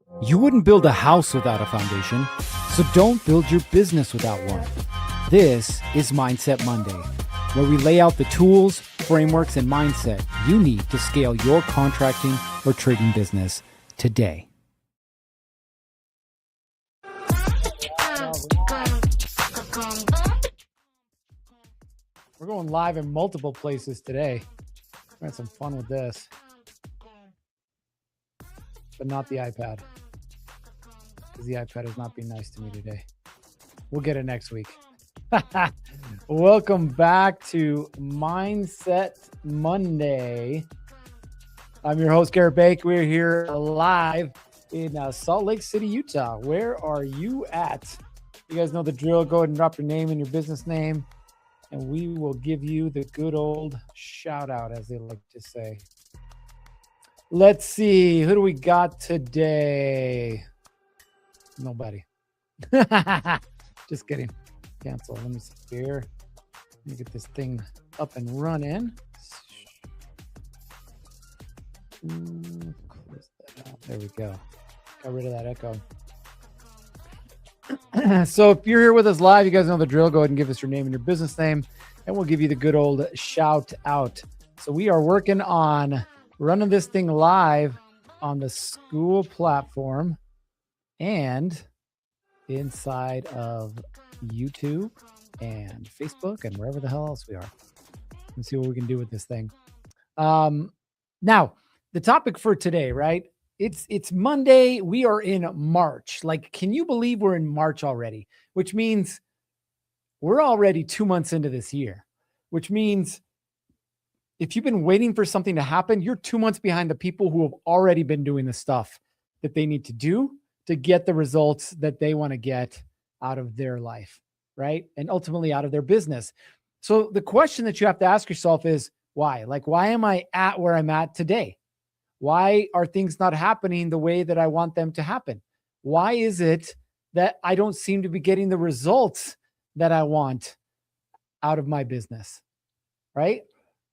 You wouldn't build a house without a foundation, so don't build your business without one. This is Mindset Monday, where we lay out the tools, frameworks, and mindset you need to scale your contracting or trading business today. We're going live in multiple places today. We're having some fun with this, but not the iPad, because the iPad is not being nice to me today. We'll get it next week. Welcome back to Mindset Monday. I'm your host, Gerritt Bake. We're here live in Salt Lake City, Utah. Where are you at? You guys know the drill. Go ahead and drop your name and your business name, and we will give you the good old shout out, as they like to say. Let's see. Who do we got today? Nobody. Just kidding. Cancel. Let me see here. Let me get this thing up and running. Close that out. There we go. Got rid of that echo. So if you're here with us live, you guys know the drill. Go ahead and give us your name and your business name, and we'll give you the good old shout out. So we are working on running this thing live on the school platform and inside of YouTube and Facebook and wherever the hell else we are. Let's see what we can do with this thing. Now, the topic for today, right? It's Monday. We are in March. Like, can you believe we're in March already? Which means we're already 2 months into this year, which means if you've been waiting for something to happen, you're 2 months behind the people who have already been doing the stuff that they need to do to get the results that they want to get out of their life, right? And ultimately out of their business. So the question that you have to ask yourself is why? Like, why am I at where I'm at today? Why are things not happening the way that I want them to happen? Why is it that I don't seem to be getting the results that I want out of my business, right?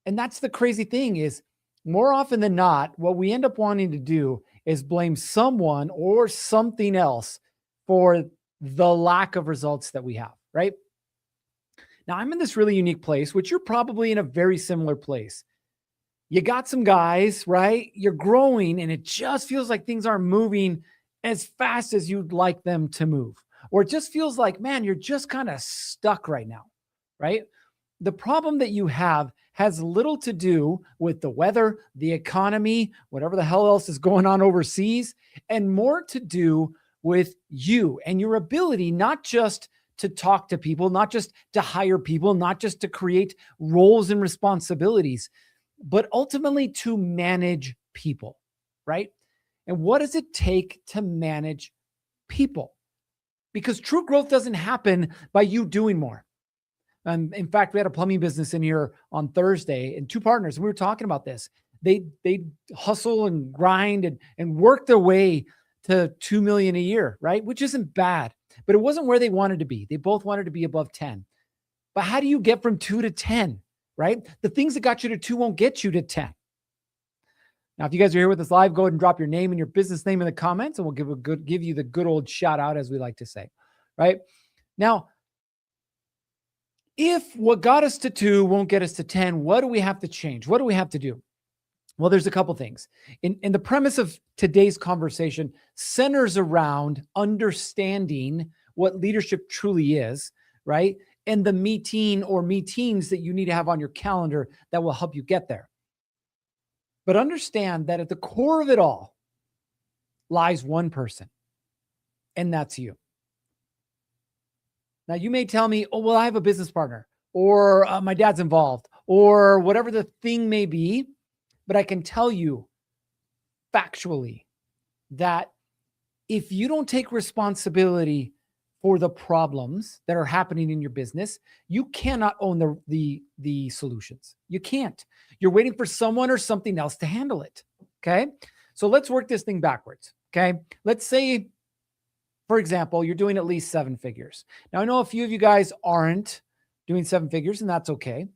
And that's the crazy thing is, more often than not, what we end up wanting to do is blame someone or something else for the lack of results that we have, right? Now, I'm in this really unique place, which you're probably in a very similar place. You got some guys, right? You're growing and it just feels like things aren't moving as fast as you'd like them to move. Or it just feels like, man, you're just kind of stuck right now, right? The problem that you have has little to do with the weather, the economy, whatever the hell else is going on overseas, and more to do with you and your ability, not just to talk to people, not just to hire people, not just to create roles and responsibilities, but ultimately to manage people, right? And what does it take to manage people? Because true growth doesn't happen by you doing more. In fact, we had a plumbing business in here on Thursday and two partners, and we were talking about this. They hustle and grind and work their way to 2 million a year, right? Which isn't bad, but it wasn't where they wanted to be. They both wanted to be above 10. But how do you get from 2 to 10, right? The things that got you to 2 won't get you to 10. Now, if you guys are here with us live, go ahead and drop your name and your business name in the comments, and we'll give you the good old shout out, as we like to say, right? Now, if what got us to 2 won't get us to 10, what do we have to change? What do we have to do? Well, there's a couple things. In the premise of today's conversation centers around understanding what leadership truly is, right? And the meeting or meetings that you need to have on your calendar that will help you get there. But understand that at the core of it all lies one person, and that's you. Now, you may tell me, oh, well, I have a business partner, or my dad's involved, or whatever the thing may be. But I can tell you factually that if you don't take responsibility for the problems that are happening in your business, you cannot own the solutions. You can't. You're waiting for someone or something else to handle it. Okay. So let's work this thing backwards. Okay. Let's say, for example, you're doing at least 7 figures. Now, I know a few of you guys aren't doing 7 figures, and that's okay.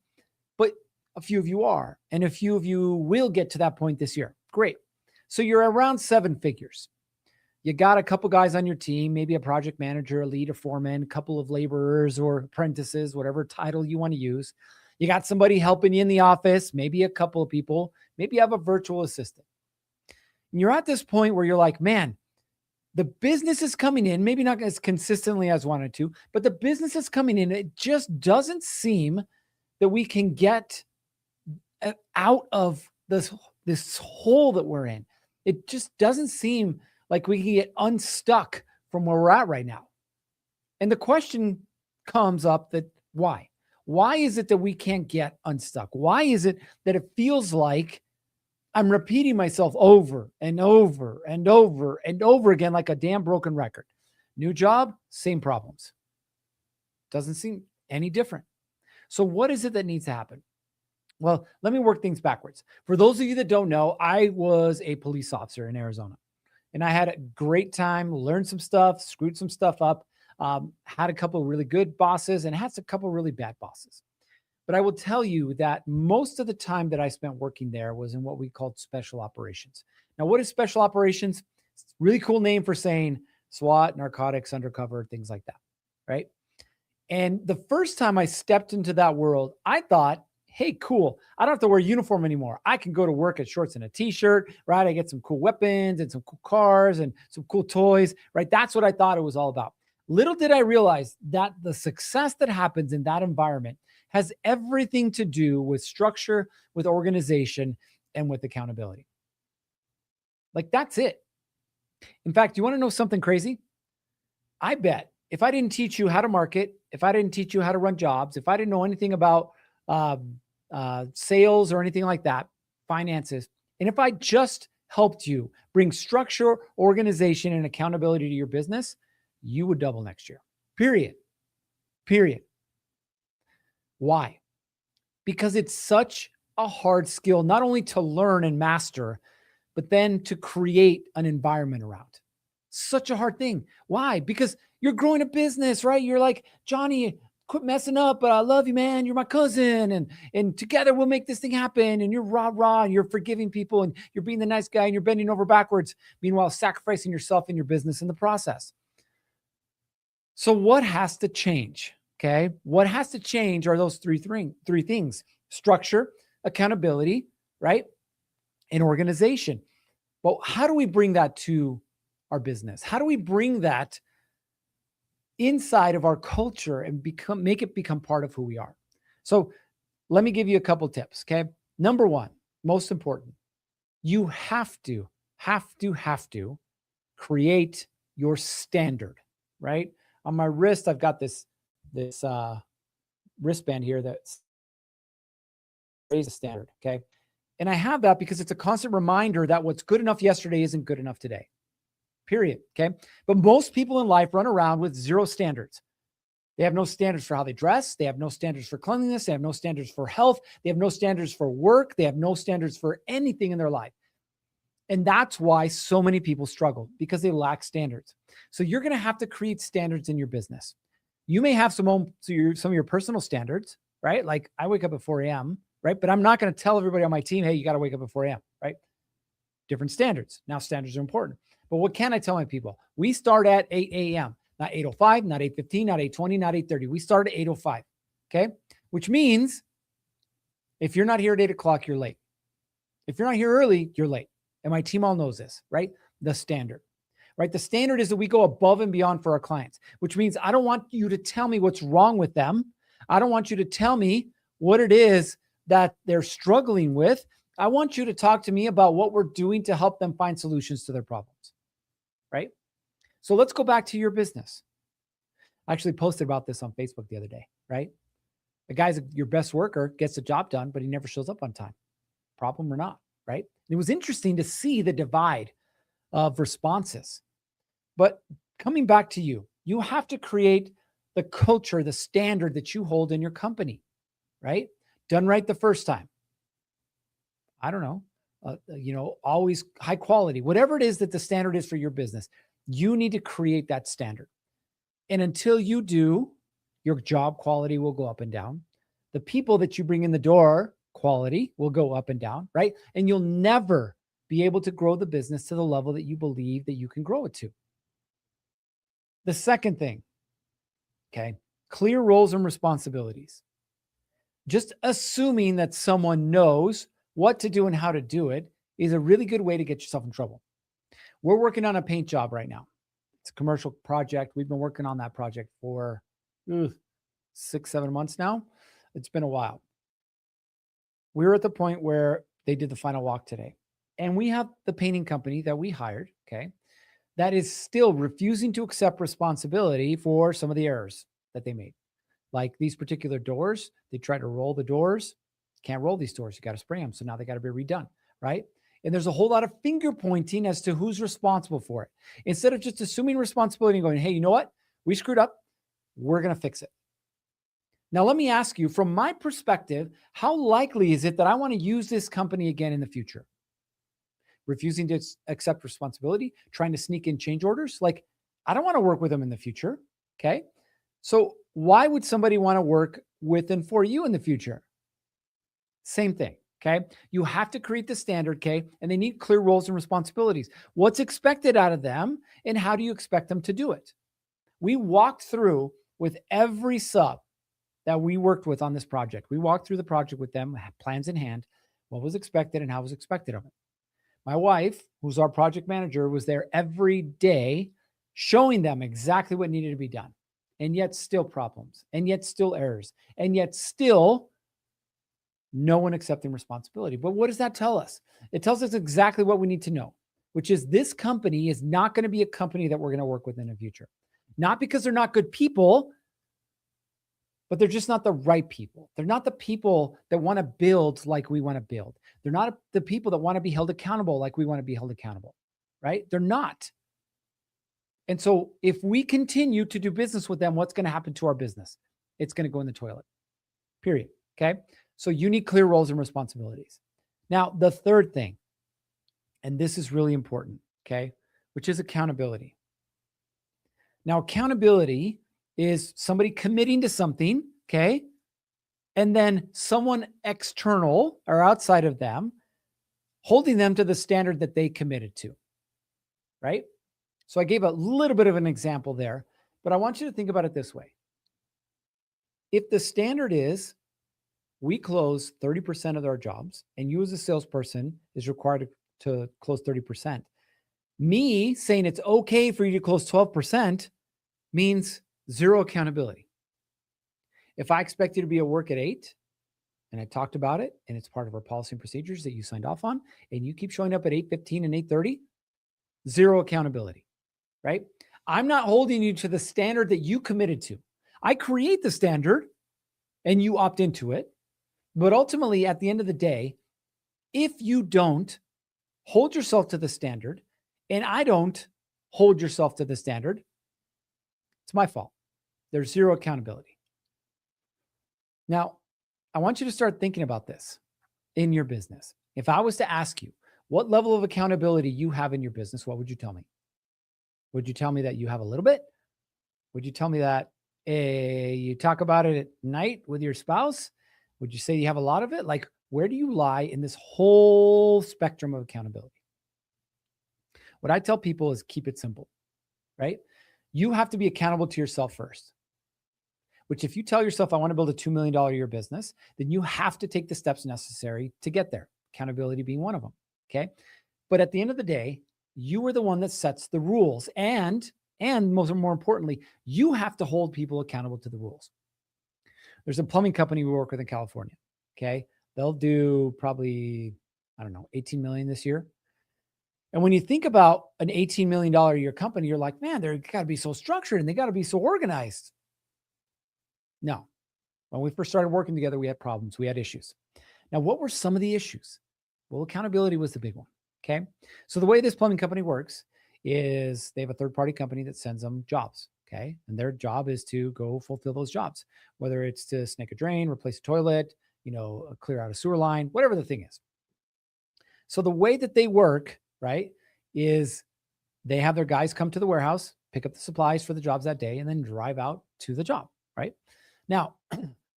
But a few of you are, and a few of you will get to that point this year. Great. So you're around 7 figures. You got a couple guys on your team, maybe a project manager, a lead, a foreman, a couple of laborers or apprentices, whatever title you want to use. You got somebody helping you in the office, maybe a couple of people, maybe you have a virtual assistant. And you're at this point where you're like, man, the business is coming in, maybe not as consistently as wanted to, but the business is coming in. It just doesn't seem that we can get out of this hole that we're in. It just doesn't seem like we can get unstuck from where we're at right now. And the question comes up that why? Why is it that we can't get unstuck? Why is it that it feels like I'm repeating myself over and over and over and over again like a damn broken record? New job, same problems. Doesn't seem any different. So what is it that needs to happen? Well, let me work things backwards. For those of you that don't know, I was a police officer in Arizona, and I had a great time, learned some stuff, screwed some stuff up, had a couple of really good bosses and had a couple of really bad bosses. But I will tell you that most of the time that I spent working there was in what we called special operations. Now, what is special operations? It's a really cool name for saying SWAT, narcotics, undercover, things like that, right? And the first time I stepped into that world, I thought, hey, cool. I don't have to wear a uniform anymore. I can go to work at shorts and a t-shirt, right? I get some cool weapons and some cool cars and some cool toys, right? That's what I thought it was all about. Little did I realize that the success that happens in that environment has everything to do with structure, with organization, and with accountability. Like, that's it. In fact, you want to know something crazy? I bet if I didn't teach you how to market, if I didn't teach you how to run jobs, if I didn't know anything about sales or anything like that, finances, and if I just helped you bring structure, organization, and accountability to your business, you would double next year. Period. Why? Because it's such a hard skill, not only to learn and master, but then to create an environment around. Such a hard thing. Why? Because you're growing a business, right? You're like, Johnny, quit messing up, but I love you, man. You're my cousin. And together we'll make this thing happen. And you're rah, and you're forgiving people and you're being the nice guy and you're bending over backwards, meanwhile, sacrificing yourself and your business in the process. So what has to change? Okay. What has to change are those three things: structure, accountability, right? And organization. But how do we bring that to our business? How do we bring that inside of our culture and make it become part of who we are? So let me give you a couple tips. Okay. Number one, most important, you have to create your standard, right? On my wrist, I've got this wristband here that's raised the standard. Okay. And I have that because it's a constant reminder that what's good enough yesterday isn't good enough today. Period. Okay. But most people in life run around with zero standards. They have no standards for how they dress. They have no standards for cleanliness. They have no standards for health. They have no standards for work. They have no standards for anything in their life. And that's why so many people struggle, because they lack standards. So you're going to have to create standards in your business. You may have some of your personal standards, right? Like, I wake up at 4 a.m., right? But I'm not going to tell everybody on my team, hey, you got to wake up at 4 a.m., right? Different standards. Now, standards are important. But what can I tell my people? We start at 8 a.m., not 8:05, not 8:15, not 8:20, not 8:30. We start at 8:05, okay? Which means if you're not here at 8 o'clock, you're late. If you're not here early, you're late. And my team all knows this, right? The standard, right? The standard is that we go above and beyond for our clients, which means I don't want you to tell me what's wrong with them. I don't want you to tell me what it is that they're struggling with. I want you to talk to me about what we're doing to help them find solutions to their problems, right? So let's go back to your business. I actually posted about this on Facebook the other day, right? The guy's your best worker, gets the job done, but he never shows up on time. Problem or not, right? And it was interesting to see the divide of responses. But coming back to you, you have to create the culture, the standard that you hold in your company, right? Done right the first time. I don't know, always high quality, whatever it is that the standard is for your business, you need to create that standard. And until you do, your job quality will go up and down. The people that you bring in the door quality will go up and down, right? And you'll never be able to grow the business to the level that you believe that you can grow it to. The second thing, okay, clear roles and responsibilities. Just assuming that someone knows what to do and how to do it is a really good way to get yourself in trouble. We're working on a paint job right now. It's a commercial project. We've been working on that project for 6-7 months now. It's been a while. We're at the point where they did the final walk today. And we have the painting company that we hired, okay, that is still refusing to accept responsibility for some of the errors that they made. Like these particular doors, they try to roll the doors. Can't roll these doors. You got to spray them. So now they got to be redone, right? And there's a whole lot of finger pointing as to who's responsible for it. Instead of just assuming responsibility and going, hey, you know what? We screwed up. We're going to fix it. Now, let me ask you, from my perspective, how likely is it that I want to use this company again in the future? Refusing to accept responsibility, trying to sneak in change orders. Like, I don't want to work with them in the future. Okay. So why would somebody want to work with and for you in the future? Same thing. Okay. You have to create the standard. Okay. And they need clear roles and responsibilities. What's expected out of them and how do you expect them to do it? We walked through with every sub that we worked with on this project. We walked through the project with them, plans in hand, what was expected and how was expected of it. My wife, who's our project manager, was there every day showing them exactly what needed to be done. And yet still problems, and yet still errors, and yet still no one accepting responsibility. But what does that tell us? It tells us exactly what we need to know, which is this company is not going to be a company that we're going to work with in the future. Not because they're not good people, but they're just not the right people. They're not the people that want to build like we want to build. They're not the people that want to be held accountable like we want to be held accountable, right? They're not. And so if we continue to do business with them, what's going to happen to our business? It's going to go in the toilet, period. Okay. So you need clear roles and responsibilities. Now, the third thing, and this is really important, okay, which is accountability. Now, accountability is somebody committing to something, okay, and then someone external or outside of them holding them to the standard that they committed to, right? So I gave a little bit of an example there, but I want you to think about it this way. If the standard is we close 30% of our jobs and you as a salesperson is required to close 30%, me saying it's okay for you to close 12% means zero accountability. If I expect you to be at work at 8 and I talked about it and it's part of our policy and procedures that you signed off on and you keep showing up at 8:15 and 8:30, zero accountability, right? I'm not holding you to the standard that you committed to. I create the standard and you opt into it. But ultimately, at the end of the day, if you don't hold yourself to the standard and I don't hold yourself to the standard, it's my fault. There's zero accountability. Now, I want you to start thinking about this in your business. If I was to ask you what level of accountability you have in your business, what would you tell me? Would you tell me that you have a little bit? Would you tell me that you talk about it at night with your spouse? Would you say you have a lot of it? Like, where do you lie in this whole spectrum of accountability? What I tell people is keep it simple, right? You have to be accountable to yourself first. Which if you tell yourself, I want to build a $2 million a year business, then you have to take the steps necessary to get there. Accountability being one of them. Okay. But at the end of the day, you are the one that sets the rules. And more importantly, you have to hold people accountable to the rules. There's a plumbing company we work with in California. Okay. They'll do probably, 18 million this year. And when you think about an $18 million a year company, you're like, man, they've got to be so structured and they got to be so organized. No. When we first started working together, we had problems. We had issues. Now, what were some of the issues? Well, accountability was the big one. Okay. So the way this plumbing company works is they have a third-party company that sends them jobs. Okay. And their job is to go fulfill those jobs, whether it's to snake a drain, replace a toilet, clear out a sewer line, whatever the thing is. So the way that they work, right, is they have their guys come to the warehouse, pick up the supplies for the jobs that day, and then drive out to the job, right? Now,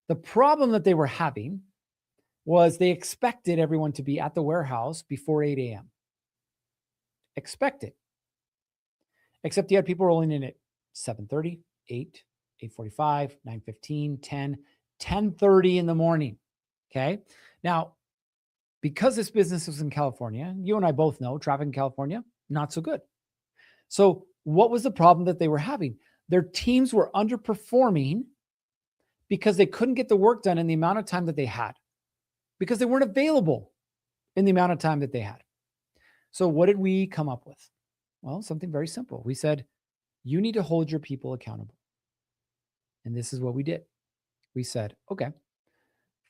the problem that they were having was they expected everyone to be at the warehouse before 8 a.m. expected. Except you had people rolling in at 7:30, 8, 8:45, 9:15, 10, 10:30 in the morning. Okay. Now, because this business was in California, you and I both know traffic in California, not so good. So, what was the problem that they were having? Their teams were underperforming because they couldn't get the work done in the amount of time that they had, because they weren't available in the amount of time that they had. So, what did we come up with? Well, something very simple. We said, you need to hold your people accountable. And this is what we did. We said, okay,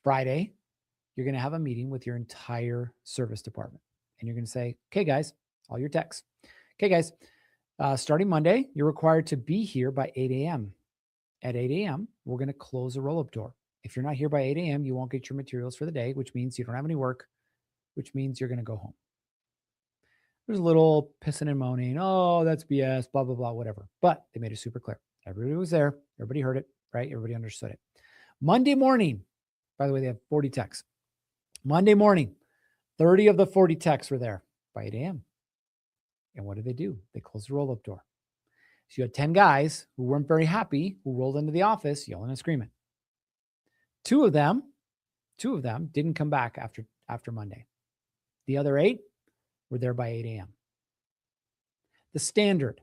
Friday, you're going to have a meeting with your entire service department. And you're going to say, okay, guys, all your techs. Okay, guys, starting Monday, you're required to be here by 8 a.m. At 8 a.m., we're going to close the roll-up door. If you're not here by 8 a.m., you won't get your materials for the day, which means you don't have any work, which means you're going to go home. There's a little pissing and moaning. Oh, that's BS, blah, blah, blah, whatever. But they made it super clear. Everybody was there. Everybody heard it, right? Everybody understood it. Monday morning, by the way, they have 40 techs. Monday morning, 30 of the 40 techs were there by 8 a.m. And what did they do? They closed the roll-up door. So you had 10 guys who weren't very happy, who rolled into the office yelling and screaming. Two of them didn't come back after Monday. The other 8 were there by 8 a.m. The standard,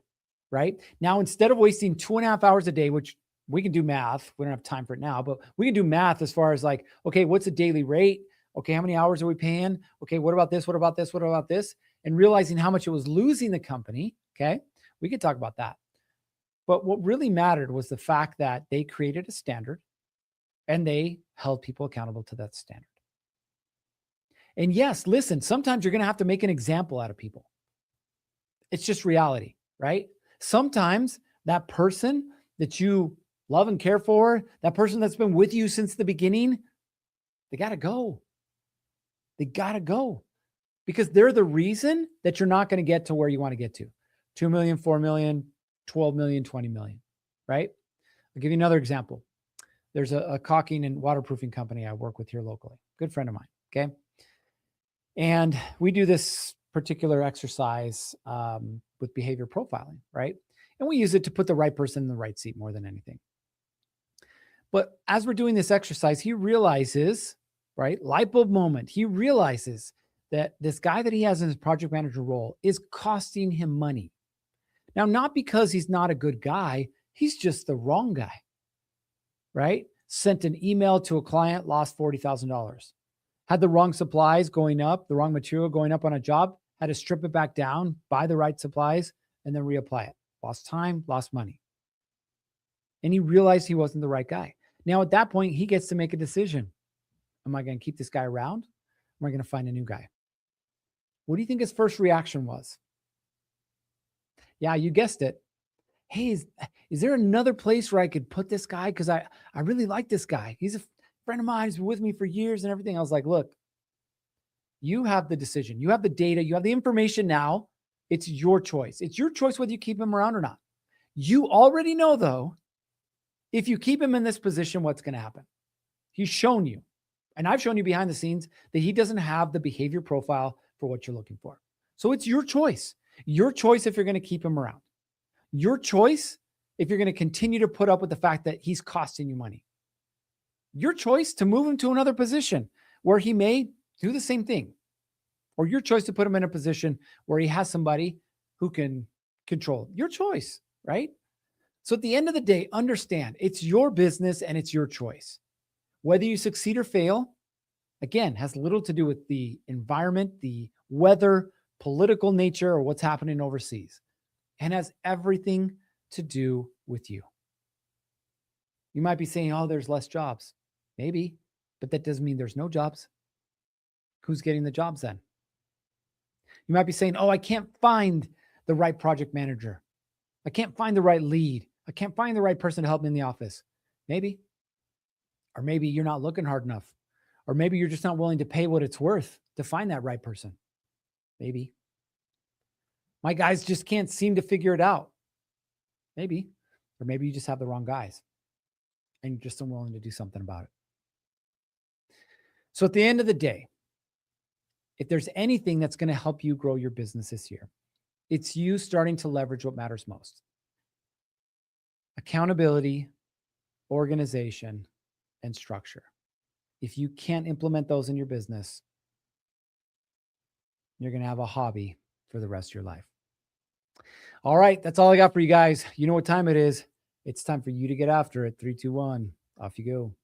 right? Now, instead of wasting 2.5 hours a day, which we can do math, we don't have time for it now, but we can do math as far as like, okay, what's the daily rate? Okay, how many hours are we paying? Okay, what about this? What about this? What about this? And realizing how much it was losing the company. Okay, we could talk about that. But what really mattered was the fact that they created a standard and they held people accountable to that standard. And yes, listen, sometimes you're going to have to make an example out of people. It's just reality, right? Sometimes that person that you love and care for, that person that's been with you since the beginning, they got to go. They got to go because they're the reason that you're not going to get to where you want to get to. 2 million, 4 million, 12 million, 20 million, right? I'll give you another example. There's a caulking and waterproofing company I work with here locally. Good friend of mine, okay? And we do this particular exercise with behavior profiling, right? And we use it to put the right person in the right seat more than anything. But as we're doing this exercise, he realizes, right, light bulb moment, he realizes that this guy that he has in his project manager role is costing him money. Now, not because he's not a good guy, he's just the wrong guy, right? Sent an email to a client, lost $40,000. Had the wrong supplies going up, the wrong material going up on a job, had to strip it back down, buy the right supplies, and then reapply it. Lost time, lost money. And he realized he wasn't the right guy. Now, at that point, he gets to make a decision. Am I going to keep this guy around? Or am I going to find a new guy? What do you think his first reaction was? Yeah, you guessed it. Hey, is there another place where I could put this guy? Because I really like this guy. He's a friend of mine. He's been with me for years and everything. I was like, look, you have the decision. You have the data. You have the information now. It's your choice. It's your choice whether you keep him around or not. You already know, though, if you keep him in this position, what's going to happen? He's shown you, and I've shown you behind the scenes that he doesn't have the behavior profile for what you're looking for. So it's your choice. Your choice if you're going to keep him around. Your choice if you're going to continue to put up with the fact that he's costing you money. Your choice to move him to another position where he may do the same thing. Or your choice to put him in a position where he has somebody who can control. Your choice, right? So at the end of the day, understand it's your business and it's your choice. Whether you succeed or fail, again, has little to do with the environment, the weather, political nature, or what's happening overseas, and has everything to do with you. You might be saying, oh, there's less jobs. Maybe, but that doesn't mean there's no jobs. Who's getting the jobs then? You might be saying, oh, I can't find the right project manager. I can't find the right lead. I can't find the right person to help me in the office. Maybe. Or maybe you're not looking hard enough. Or maybe you're just not willing to pay what it's worth to find that right person. Maybe. My guys just can't seem to figure it out. Maybe. Or maybe you just have the wrong guys and you're just unwilling to do something about it. So at the end of the day, if there's anything that's going to help you grow your business this year, It's you starting to leverage what matters most: accountability, organization, and structure. If you can't implement those in your business, you're going to have a hobby for the rest of your life. All right. That's all I got for you guys. You know what time it is. It's time for you to get after it. 3, 2, 1. Off you go.